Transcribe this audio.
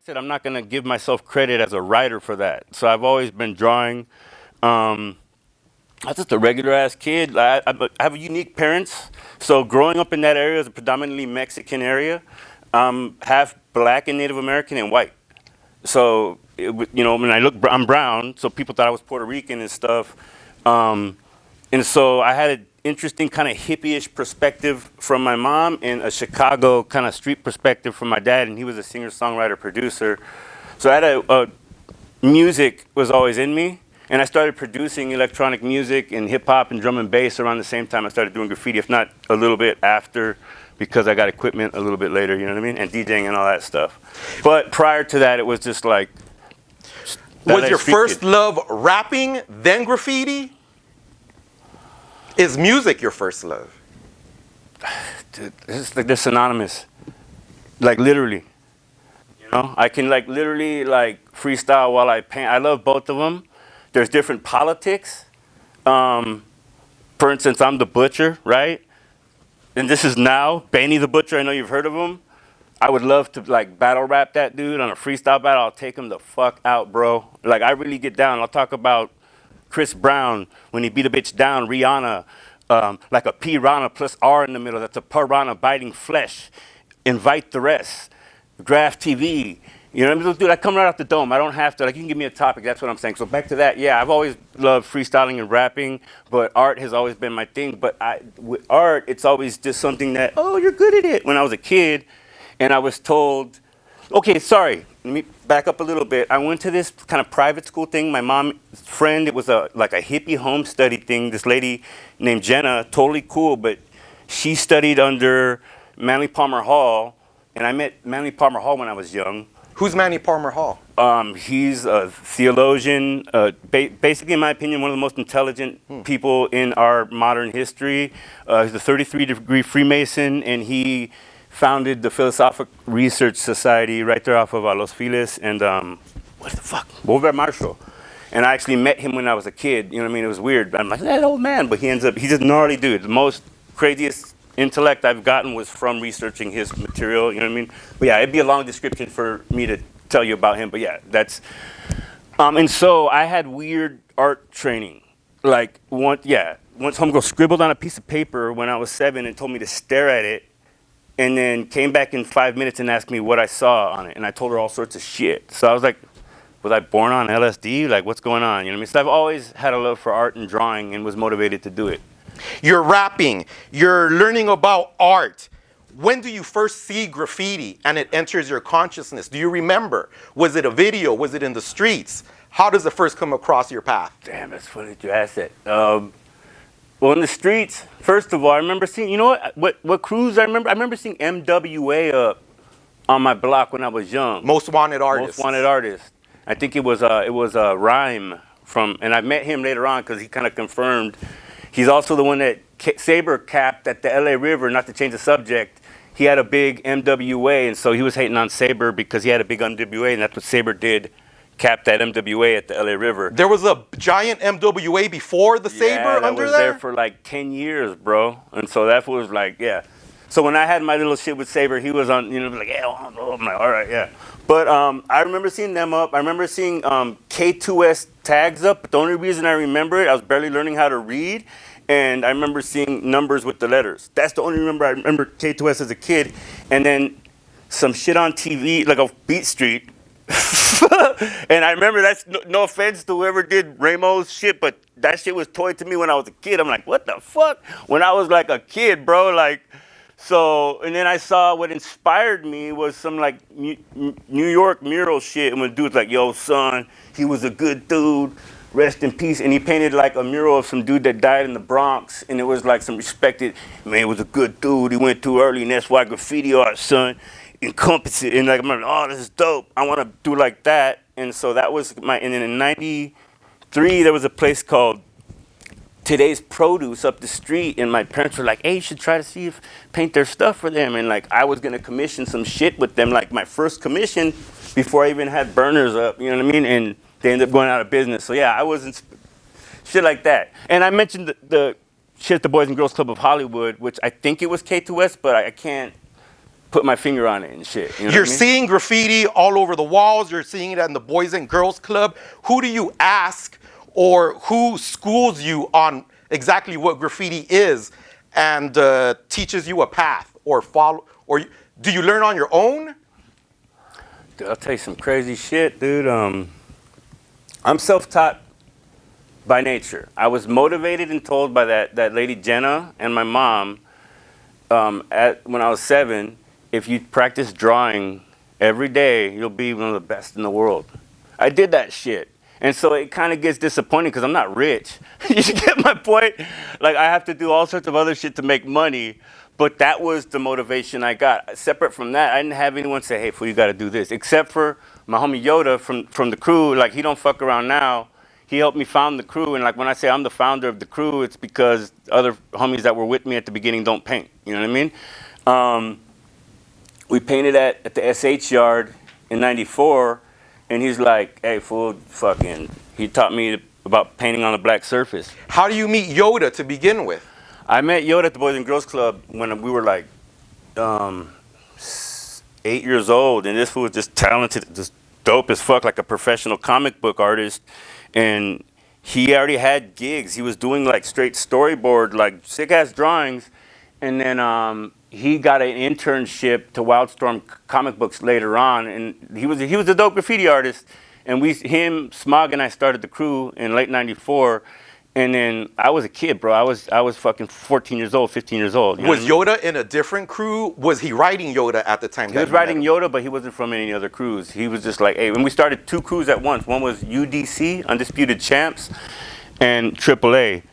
said, I'm not going to give myself credit as a writer for that. So I've always been drawing. I was just a regular ass kid. I have unique parents. So growing up in that area is a predominantly Mexican area, half black and Native American and white. So, when I look, I'm brown, so people thought I was Puerto Rican and stuff. And so I had an interesting kind of hippie-ish perspective from my mom and a Chicago kind of street perspective from my dad, and he was a singer-songwriter producer. So I had music was always in me, and I started producing electronic music and hip-hop and drum and bass around the same time I started doing graffiti, if not a little bit after, because I got equipment a little bit later, you know what I mean? And DJing and all that stuff. But prior to that, it was just like... Was your first love rapping, then graffiti? Is music your first love? Dude, they're synonymous. Like, literally. You know? I can, like, literally, like, freestyle while I paint. I love both of them. There's different politics. For instance, I'm the Butcher, right? And this is now Benny the Butcher. I know you've heard of him. I would love to like battle rap that dude on a freestyle battle. I'll take him the fuck out, bro. Like I really get down. I'll talk about Chris Brown when he beat a bitch down. Rihanna, like a piranha plus R in the middle. That's a piranha biting flesh. Invite the rest. GRAFFTV. You know what I mean? Dude, I come right off the dome. I don't have to, like, you can give me a topic. That's what I'm saying. So back to that, yeah, I've always loved freestyling and rapping, but art has always been my thing. But with art, it's always just something that, oh, you're good at it. When I was a kid, and I was told, okay, sorry, let me back up a little bit. I went to this kind of private school thing. My mom's friend, it was like a hippie home study thing. This lady named Jenna, totally cool, but she studied under Manly Palmer Hall, and I met Manly Palmer Hall when I was young. Who's Manly Palmer Hall? He's a theologian, basically, in my opinion, one of the most intelligent people in our modern history. He's a 33-degree Freemason, and he founded the Philosophic Research Society right there off of Los Feliz and, what the fuck? Boulevard Marshall. And I actually met him when I was a kid. You know what I mean? It was weird. I'm like, that old man. But he ends up, he's a gnarly dude. The most craziest intellect I've gotten was from researching his material, you know what I mean? But yeah, it'd be a long description for me to tell you about him, but yeah, that's, and so I had weird art training. Like, once homegirl scribbled on a piece of paper when I was 7 and told me to stare at it, and then came back in 5 minutes and asked me what I saw on it, and I told her all sorts of shit. So I was like, was I born on LSD? Like, what's going on? You know what I mean? So I've always had a love for art and drawing and was motivated to do it. You're rapping, you're learning about art. When do you first see graffiti and it enters your consciousness? Do you remember? Was it a video? Was it in the streets? How does it first come across your path? Damn, that's funny that you asked that. Well, in the streets, first of all, I remember seeing, you know what crews I remember? I remember seeing MWA up on my block when I was young. Most Wanted Artist. Most Wanted Artist. I think it was a Rhyme from, and I met him later on because he kind of confirmed. He's also the one that Saber capped at the LA River, not to change the subject. He had a big MWA, and so he was hating on Saber because he had a big MWA, and that's what Saber did, capped that MWA at the LA River. There was a giant MWA before the Saber under there? Yeah, that was there for like 10 years, bro. And so that was like, yeah. So when I had my little shit with Saber, he was on, like, yeah, I'm like, all right, yeah. But I remember seeing them up. I remember seeing K2S tags up. But the only reason I remember it, I was barely learning how to read. And I remember seeing numbers with the letters. That's the only I remember K2S as a kid. And then some shit on TV, like a Beat Street. And I remember that's no offense to whoever did Ramo's shit, but that shit was toyed to me when I was a kid. I'm like, what the fuck? When I was like a kid, bro, like. So, and then I saw what inspired me was some like New York mural shit. And when dude's like, yo, son, he was a good dude, rest in peace. And he painted like a mural of some dude that died in the Bronx. And it was like some respected, man, he was a good dude. He went too early, and that's why graffiti art, son, encompass it. And like, I'm like, oh, this is dope. I want to do like that. And so that was my, and then in 93, there was a place called Today's Produce up the street, and my parents were like, hey, you should try to see if paint their stuff for them. And like I was gonna commission some shit with them, like my first commission before I even had burners up, you know what I mean? And they ended up going out of business. So yeah, I wasn't shit like that. And I mentioned the shit at the Boys and Girls Club of Hollywood, which I think it was K2S, but I can't put my finger on it and shit. You know You're what I mean? seeing graffiti all over the walls. You're seeing it in the Boys and Girls Club. Who do you ask, or who schools you on exactly what graffiti is and teaches you a path or follow? Or do you learn on your own? Dude, I'll tell you some crazy shit, dude. I'm self-taught by nature. I was motivated and told by that lady Jenna and my mom when I was 7, if you practice drawing every day, you'll be one of the best in the world. I did that shit. And so it kind of gets disappointing because I'm not rich. You get my point? Like, I have to do all sorts of other shit to make money. But that was the motivation I got. Separate from that, I didn't have anyone say, hey, fool, you got to do this. Except for my homie Yoda from the crew. Like, he don't fuck around now. He helped me found the crew. And, like, when I say I'm the founder of the crew, it's because other homies that were with me at the beginning don't paint. You know what I mean? We painted at the SH yard in 94. And he's like, hey, fool, fucking. He taught me about painting on a black surface. How do you meet Yoda to begin with? I met Yoda at the Boys and Girls Club when we were like 8 years old, and this fool was just talented, just dope as fuck, like a professional comic book artist. And he already had gigs. He was doing like straight storyboard, like sick ass drawings. And then he got an internship to Wildstorm Comic Books later on, and he was a dope graffiti artist. And him, Smog, and I started the crew in late '94. And then I was a kid, bro. I was fucking 14 years old, 15 years old. You know Was Yoda in a different crew? Was he writing Yoda at the time? He was writing Yoda, but he wasn't from any other crews. He was just like, hey, when we started 2 crews at once. One was UDC, Undisputed Champs, and AAA.